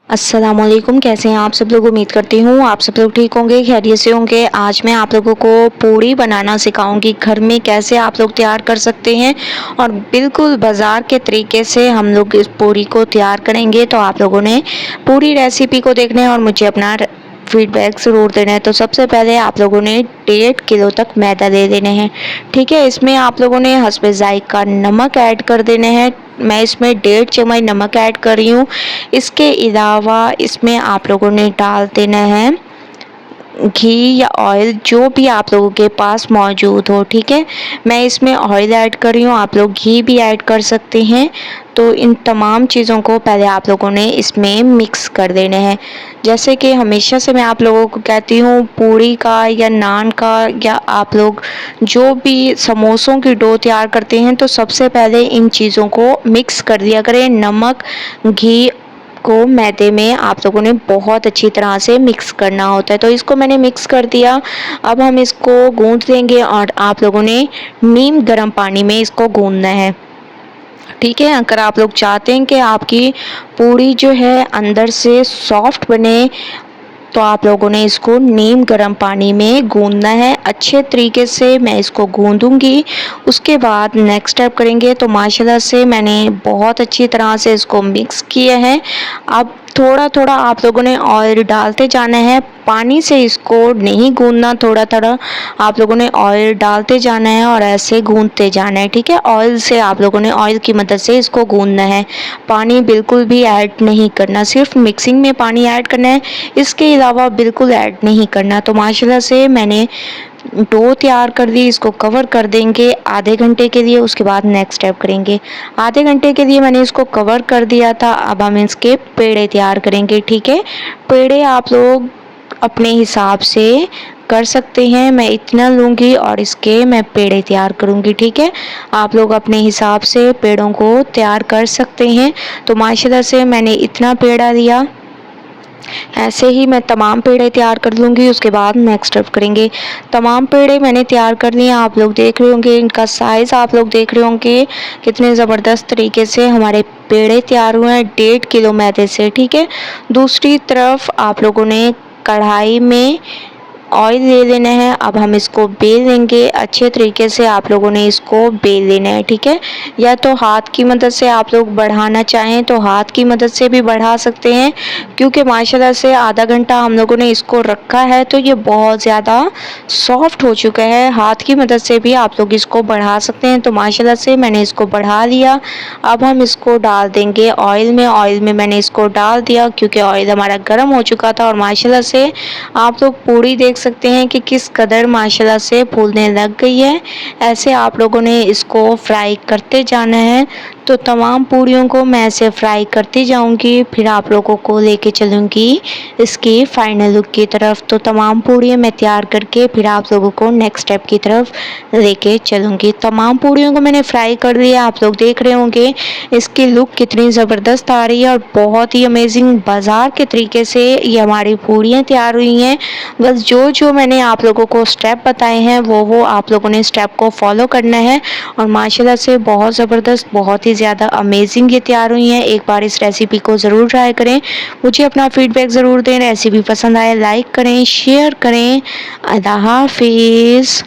अस्सलामुअलैकुम। कैसे हैं आप सब लोग? उम्मीद करती हूँ आप सब लोग ठीक होंगे, खैरियत से होंगे। आज मैं आप लोगों को पूड़ी बनाना सिखाऊंगी, घर में कैसे आप लोग तैयार कर सकते हैं और बिल्कुल बाज़ार के तरीके से हम लोग इस पूड़ी को तैयार करेंगे। तो आप लोगों ने पूरी रेसिपी को देखना है और मुझे अपना फीडबैक ज़रूर देना है। तो सबसे पहले आप लोगों ने 1.5 किलो तक मैदा ले लेने हैं। ठीक है, इसमें आप लोगों ने हस्बे ज़ायक़ा नमक ऐड कर देने हैं। मैं इसमें 1.5 चम्मच नमक ऐड कर रही हूँ। इसके अलावा इसमें आप लोगों ने डाल देना है घी या ऑयल, जो भी आप लोगों के पास मौजूद हो। ठीक है, मैं इसमें ऑयल ऐड कर रही हूँ, आप लोग घी भी ऐड कर सकते हैं। तो इन तमाम चीज़ों को पहले आप लोगों ने इसमें मिक्स कर देने हैं। जैसे कि हमेशा से मैं आप लोगों को कहती हूँ, पूड़ी का या नान का या आप लोग जो भी समोसों की डो तैयार करते हैं, तो सबसे पहले इन चीज़ों को मिक्स कर दिया करें। नमक, घी को मैदे में आप लोगों ने बहुत अच्छी तरह से मिक्स करना होता है। तो इसको मैंने मिक्स कर दिया। अब हम इसको गूंथ देंगे और आप लोगों ने नीम गर्म पानी में इसको गूंथना है। ठीक है, अगर आप लोग चाहते हैं कि आपकी पूड़ी जो है अंदर से सॉफ्ट बने, तो आप लोगों ने इसको नीम गर्म पानी में गूंदना है। अच्छे तरीके से मैं इसको गूंदूंगी। उसके बाद नेक्स्ट स्टेप करेंगे। तो माशाल्लाह से मैंने बहुत अच्छी तरह से इसको मिक्स किया है। अब थोड़ा थोड़ा आप लोगों ने ऑयल डालते जाना है, पानी से इसको नहीं गूंदना। थोड़ा थोड़ा आप लोगों ने ऑयल डालते जाना है और ऐसे गूंदते जाना है। ठीक है, ऑयल से आप लोगों ने ऑयल की मदद से इसको गूंदना है। पानी बिल्कुल भी ऐड नहीं करना, सिर्फ मिक्सिंग में पानी ऐड करना है, इसके अलावा बिल्कुल ऐड नहीं करना। तो माशाल्लाह से मैंने डो तैयार कर दी। इसको कवर कर देंगे आधे घंटे के लिए। उसके बाद नेक्स्ट स्टेप करेंगे। आधे घंटे के लिए मैंने इसको कवर कर दिया था। अब हम इसके पेड़े तैयार करेंगे। ठीक है, पेड़े आप लोग अपने हिसाब से कर सकते हैं। मैं इतना लूँगी और इसके मैं पेड़े तैयार करूँगी। ठीक है, आप लोग अपने हिसाब से पेड़ों को तैयार कर सकते हैं। तो माशाल्लाह से मैंने इतना पेड़ा लिया, ऐसे ही मैं तमाम पेड़े तैयार कर लूँगी। उसके बाद नेक्स्ट स्टेप करेंगे। तमाम पेड़े मैंने तैयार कर लिए, आप लोग देख रहे होंगे, इनका साइज़ आप लोग देख रहे होंगे कितने ज़बरदस्त तरीके से हमारे पेड़े तैयार हुए हैं 1.5 किलो मैदे से। ठीक है, दूसरी तरफ आप लोगों ने कढ़ाई में ऑयल ले लेना है। अब हम इसको बेल लेंगे अच्छे तरीके से। आप लोगों ने इसको बेल लेना है। ठीक है, या तो हाथ की मदद से आप लोग बढ़ाना चाहें तो हाथ की मदद से भी बढ़ा सकते हैं, क्योंकि माशाल्लाह से आधा घंटा हम लोगों ने इसको रखा है तो ये बहुत ज़्यादा सॉफ्ट हो चुका है। हाथ की मदद से भी आप लोग इसको बढ़ा सकते हैं। तो माशाल्लाह से मैंने इसको बढ़ा लिया। अब हम इसको डाल देंगे ऑयल में। ऑयल में मैंने इसको डाल दिया क्योंकि ऑयल हमारा गर्म हो चुका था। और माशाल्लाह से आप लोग पूड़ी देख सकते हैं कि किस कदर माशाल्लाह से फूलने लग गई है। ऐसे आप लोगों ने इसको फ्राई करते जाना है। तो तमाम पूड़ियों को मैं ऐसे फ्राई करती जाऊंगी, फिर आप लोगों को लेके चलूंगी इसकी फाइनल लुक की तरफ। तो तमाम पूड़ियाँ मैं तैयार करके फिर आप लोगों को नेक्स्ट स्टेप की तरफ लेके चलूंगी। तमाम पूड़ियों को मैंने फ्राई कर लिया, आप लोग देख रहे होंगे इसकी लुक कितनी ज़बरदस्त आ रही है और बहुत ही अमेजिंग बाज़ार के तरीके से ये हमारी पूड़ियाँ तैयार हुई हैं। बस जो जो मैंने आप लोगों को स्टेप बताए हैं वो आप लोगों ने स्टेप को फॉलो करना है। और माशाल्लाह से बहुत ज़बरदस्त, बहुत ही ज़्यादा अमेजिंग ये तैयार हुई हैं। एक बार इस रेसिपी को ज़रूर ट्राई करें, मुझे अपना फीडबैक ज़रूर दें। रेसिपी पसंद आए लाइक करें, शेयर करें। अल्लाह हाफिज़।